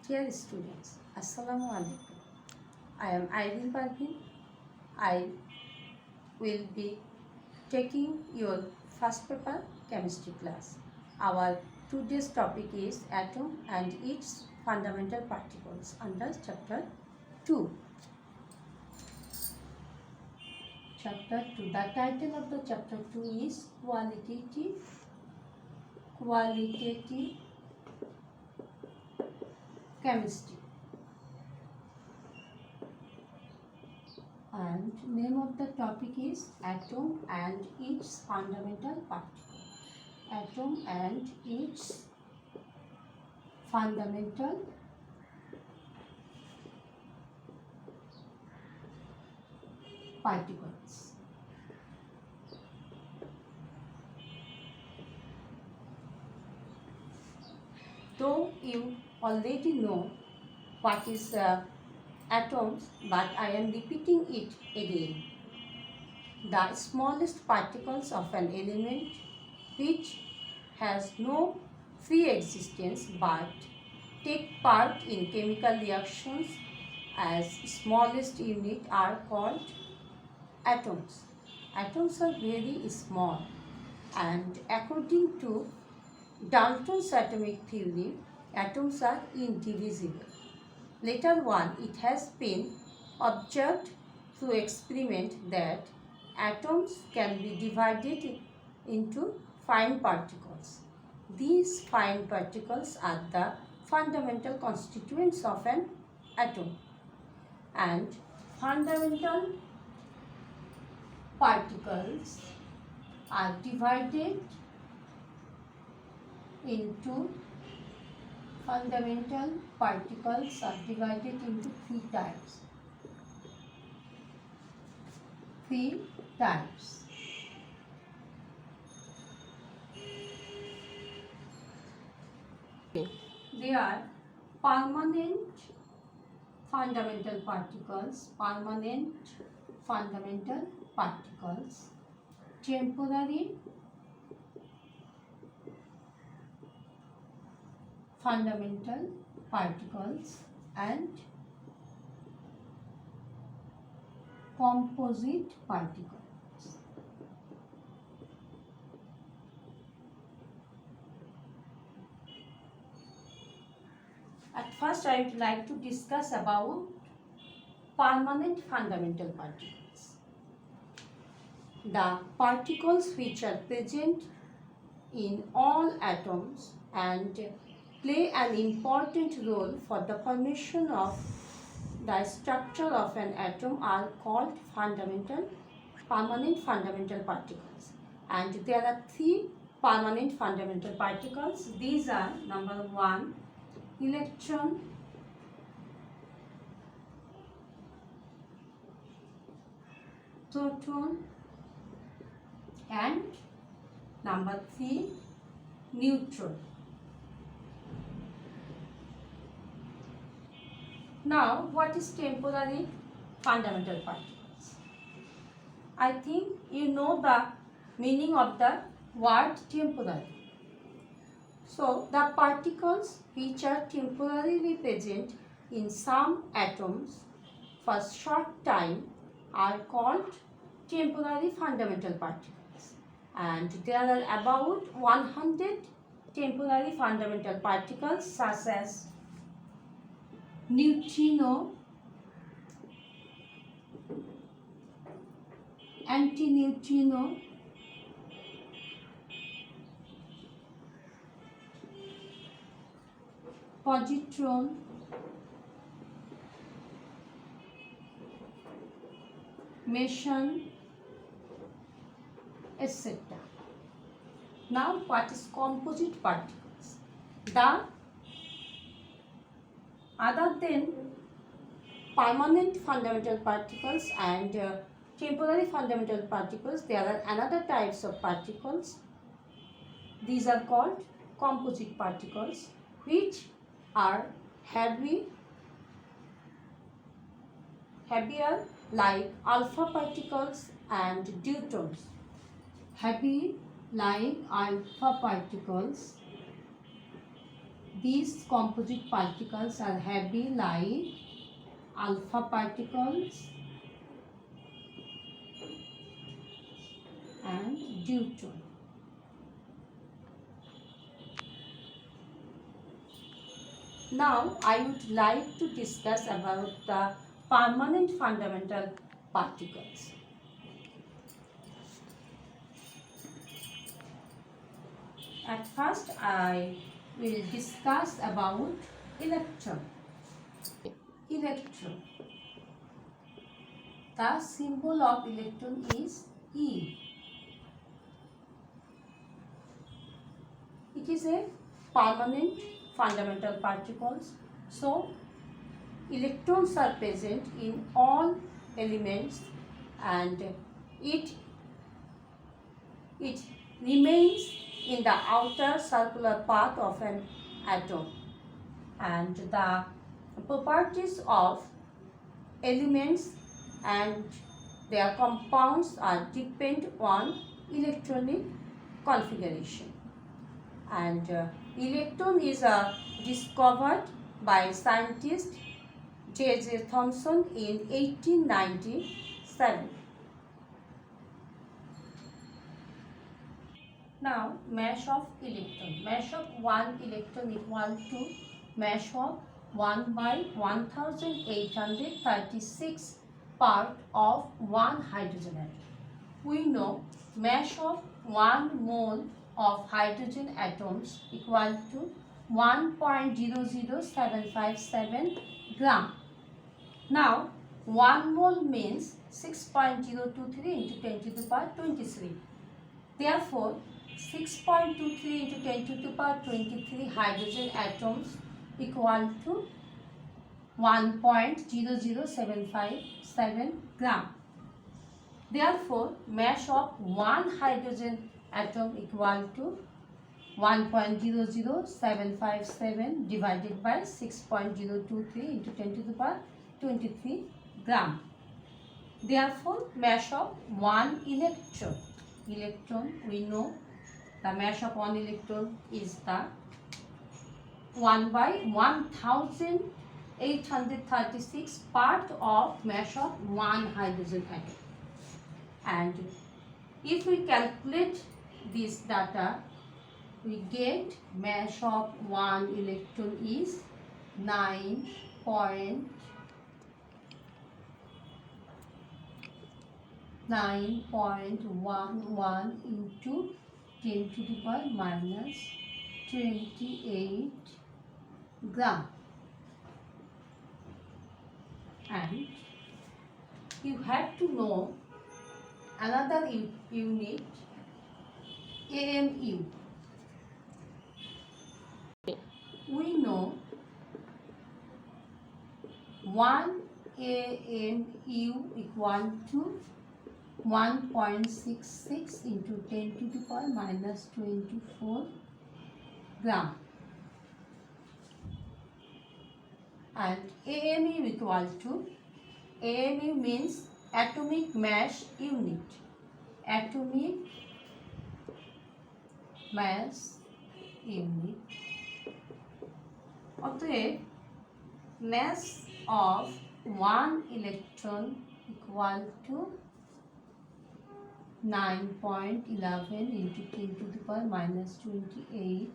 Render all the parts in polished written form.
Dear students, Assalamu alaikum. I am Aidil Parvin. I will be taking your first paper chemistry class. Our today's topic is atom and its fundamental particles under chapter 2. Chapter 2. The title of the chapter 2 is qualitative chemistry. And name of the topic is atom and its fundamental particle. Atom and its fundamental particles. Though you already know what is atoms, but I am repeating it again. The smallest particles of an element which has no free existence but take part in chemical reactions as smallest unit are called atoms. Atoms are very small, and according to Dalton's atomic theory, atoms are indivisible. Later on, it has been observed through experiment that atoms can be divided into fine particles. These fine particles are the fundamental constituents of an atom, and fundamental particles are divided into three types. They are permanent fundamental particles, temporary fundamental particles, and composite particles. At first, I would like to discuss about permanent fundamental particles. The particles which are present in all atoms and play an important role for the formation of the structure of an atom are called permanent fundamental particles. And there are three permanent fundamental particles. These are number 1, electron, proton, and number 3, neutron. Now, what is temporary fundamental particles? I think you know the meaning of the word temporary. So, the particles which are temporarily present in some atoms for short time are called temporary fundamental particles. And there are about 100 temporary fundamental particles such as neutrino, antineutrino, positron, meson, etc. Now, what is composite particles? Other than permanent fundamental particles and temporary fundamental particles, there are another types of particles. These are called composite particles, which are heavier like alpha particles and deuterons. Heavy like alpha particles, these composite particles are heavy like alpha particles and deuteron. Now I would like to discuss about the permanent fundamental particles. At first I will discuss about electron. Electron. The symbol of electron is E. It is a permanent fundamental particles. So electrons are present in all elements and it remains in the outer circular path of an atom, and the properties of elements and their compounds are depend on electronic configuration. And electron is discovered by scientist J.J. Thomson in 1897. Now, mass of electron. Mass of one electron equal to mass of 1 by 1836 part of one hydrogen atom. We know mass of 1 mole of hydrogen atoms equal to 1.00757 gram. Now, 1 mole means 6.023 into 10 to the power 23. Therefore, 6.23 into 10 to the power 23 hydrogen atoms equal to 1.00757 gram. Therefore, mass of one hydrogen atom equal to 1.00757 divided by 6.023 into 10 to the power 23 gram. Therefore, mass of one electron. We know the mass of one electron is the 1 by 1836 part of mass of one hydrogen atom. And if we calculate this data, we get mass of one electron is 9.11 into 10 to the power minus 28 gram. And you have to know another unit, AMU. We know 1 AMU equal to 1.66 into 10 to the power minus 24 gram. And AMU equal to, AMU means atomic mass unit. Atomic mass unit. অতএব mass of one electron equal to 9.11 into 10 to the power minus 28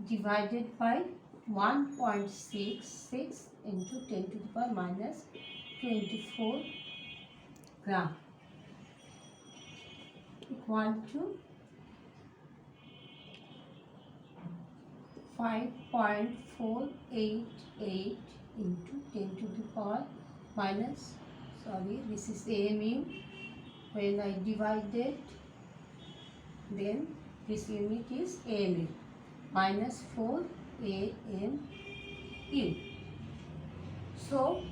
divided by 1.66 into 10 to the power minus 24 gram equal to 5.488 into 10 to the power minus, this is AMU. When I divided, then this unit is AMU minus 4 AMU. So,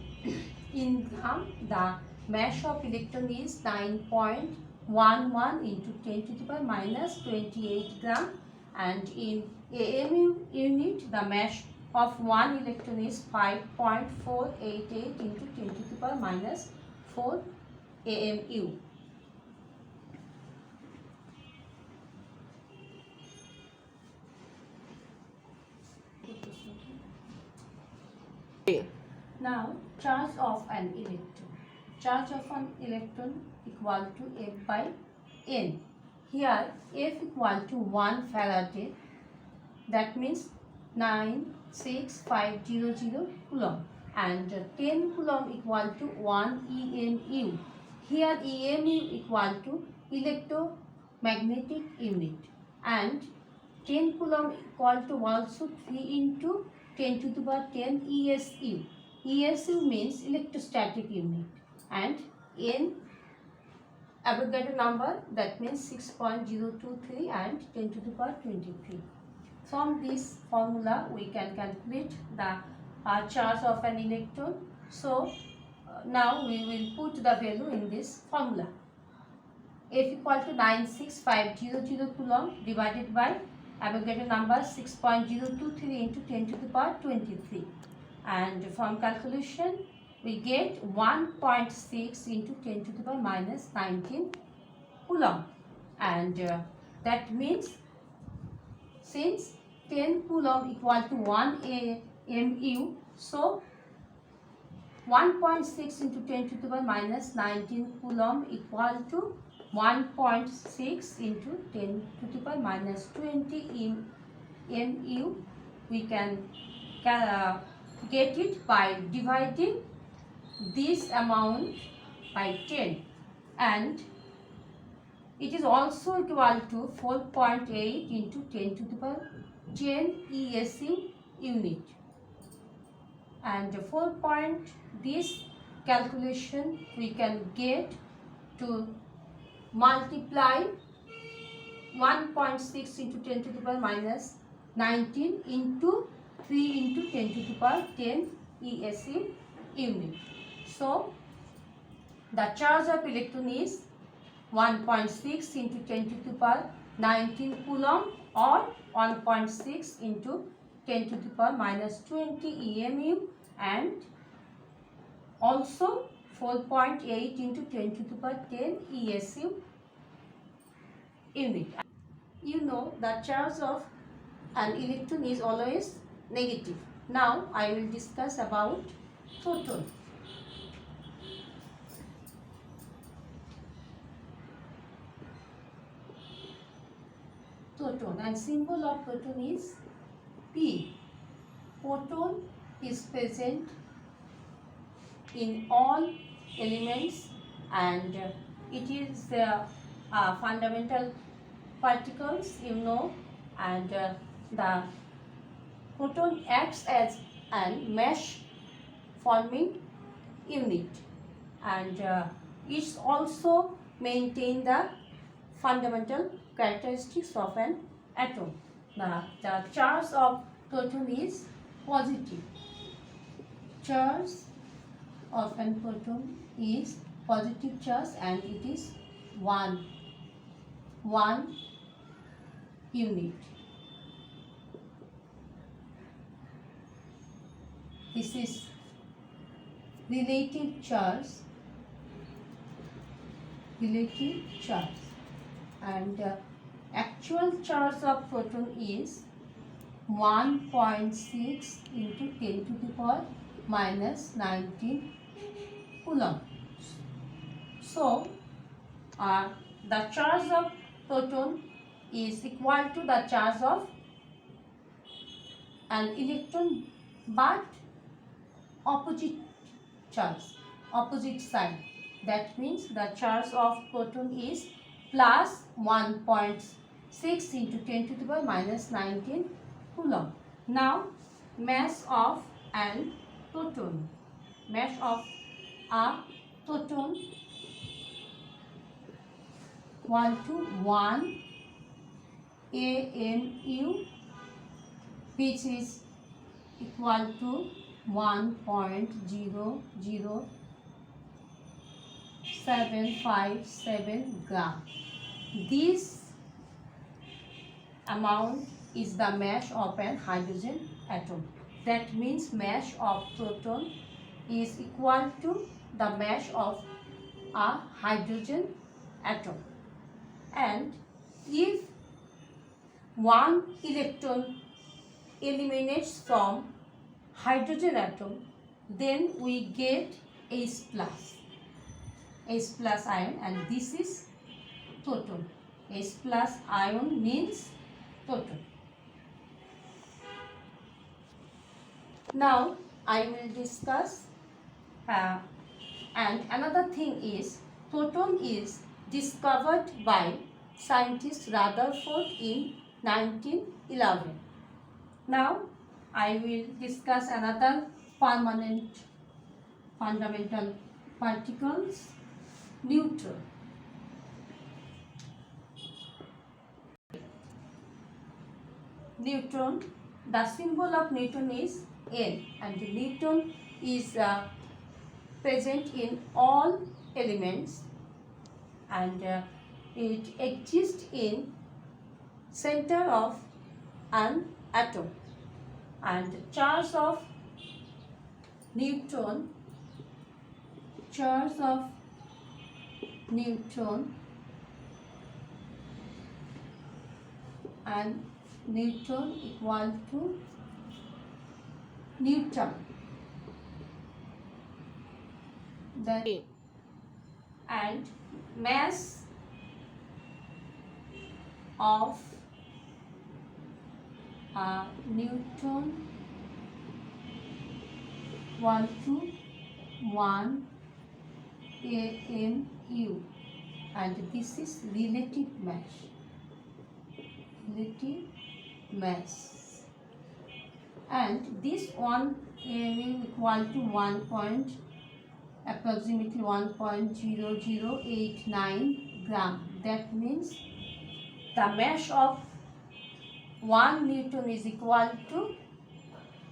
in gram, the mass of electron is 9.11 into 10 to the power minus 28 gram, and in AMU unit the mass of one electron is 5.488 into 10 to the power minus 4 AMU. Now, charge of an electron. Charge of an electron equal to F by N. Here, F equal to 1 Faraday. That means 96500 Coulomb. And 10 Coulomb equal to 1 EMU. Here, EMU equal to electromagnetic unit. And 10 Coulomb equal to also 3 into 10 to the power 10 ESU. ESU means electrostatic unit, and N Avogadro number, that means 6.023 and 10 to the power 23. From this formula we can calculate the charge of an electron. So now we will put the value in this formula. F equal to 96500 Coulomb divided by Avogadro number 6.023 into 10 to the power 23. And from calculation we get 1.6 into 10 to the power minus 19 Coulomb. And that means since 10 Coulomb equal to 1 MU, so 1.6 into 10 to the power minus 19 Coulomb equal to 1.6 into 10 to the power minus 20 MU. We can get it by dividing this amount by 10, and it is also equal to 4.8 into 10 to the power 10 ESU unit. And this calculation we can get to multiply 1.6 into 10 to the power minus 19 into 3 into 10 to the power 10 ESU unit. So the charge of electron is 1.6 into 10 to the power 19 Coulomb, or 1.6 into 10 to the power minus 20 EMU, and also 4.8 into 10 to the power 10 ESU unit. You know the charge of an electron is always negative. Now I will discuss about photon. Proton, and symbol of proton is P. Proton is present in all elements, and it is fundamental particles, you know, and the proton acts as an mesh forming unit, and it also maintain the fundamental characteristics of an atom. The charge of proton is positive. Charge of an proton is positive charge, and it is 1 unit. This is relative charge, and actual charge of proton is 1.6 into 10 to the power minus 19 Coulomb. So the charge of proton is equal to the charge of an electron, but opposite charge, opposite side. That means the charge of proton is plus 1.6 into 10 to the power minus 19 Coulomb. Now mass of an proton. Mass of a proton equal to 1 AMU, which is equal to 1.00757 gram. This amount is the mass of an hydrogen atom. That means mass of proton is equal to the mass of a hydrogen atom. And if one electron eliminates from hydrogen atom, then we get H plus ion, and this is proton. H plus ion means proton. Now I will discuss and another thing is proton is discovered by scientist Rutherford in 1911. Now I will discuss another permanent fundamental particles, neutron. Neutron, the symbol of neutron is N, and the neutron is present in all elements, and it exists in center of an atom, and charge of neutron and neutron equal to Newton. And mass of neutron equal to 1 AMU, and this is relative mass, and this 1 AMU equal to approximately 1.0089 gram. That means the mass of 1 Newton is equal to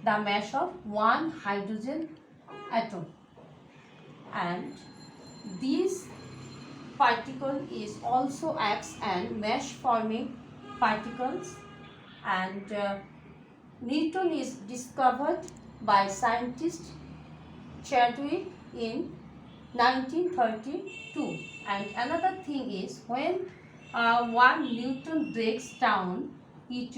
the mass of 1 hydrogen atom, and this particle is also acts as mesh forming particles, and Newton is discovered by scientist Chadwick in 1932. And another thing is when 1 Newton breaks down, it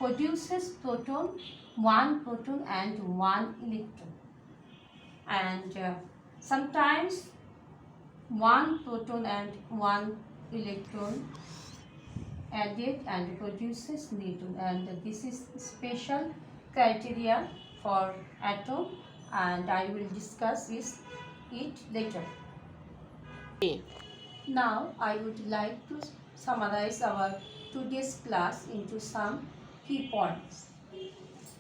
produces proton, 1 proton and 1 electron, and sometimes 1 proton and 1 electron added and produces neutron, and this is special criteria for atom, and I will discuss it later. Now I would like to summarize our today's class into some key points.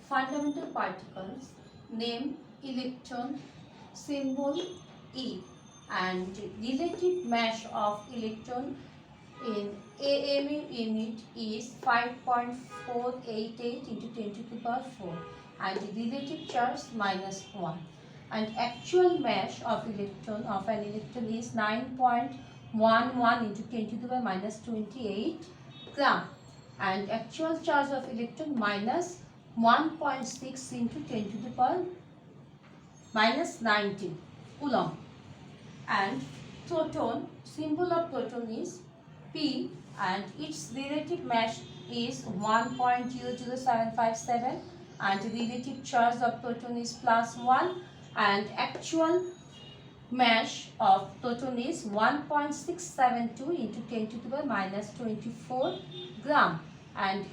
Fundamental particles, name electron, symbol E, and relative mass of electron in AMU unit is 5.488 into 10 to the power 4, and relative charge -1, and actual mass of an electron is 9.11 into 10 to the power -28 gram, and actual charge of electron -1.6 into 10 to the power -19 coulomb. And proton, symbol of proton is P, and its relative mass is 1.00757, and relative charge of proton is +1, and actual mass of proton is 1.672 into 10 to the power -24 gram, and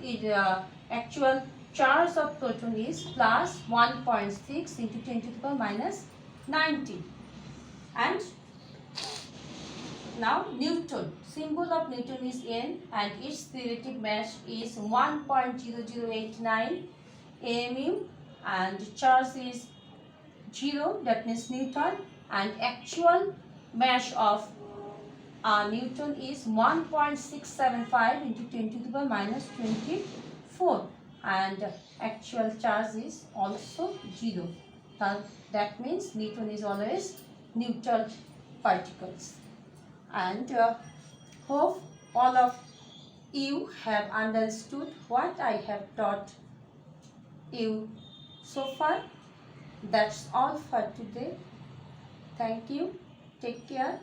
actual charge of proton is +1.6 into 10 to the power -19. And now Newton, symbol of Newton is N, and its relative mass is 1.0089 AMU, and charge is 0, that means Newton, and actual mass of Newton is 1.675 into 10 to the power -24, and actual charge is also 0. That means Newton is always neutral particles. And hope all of you have understood what I have taught you so far. That's all for today. Thank you. Take care.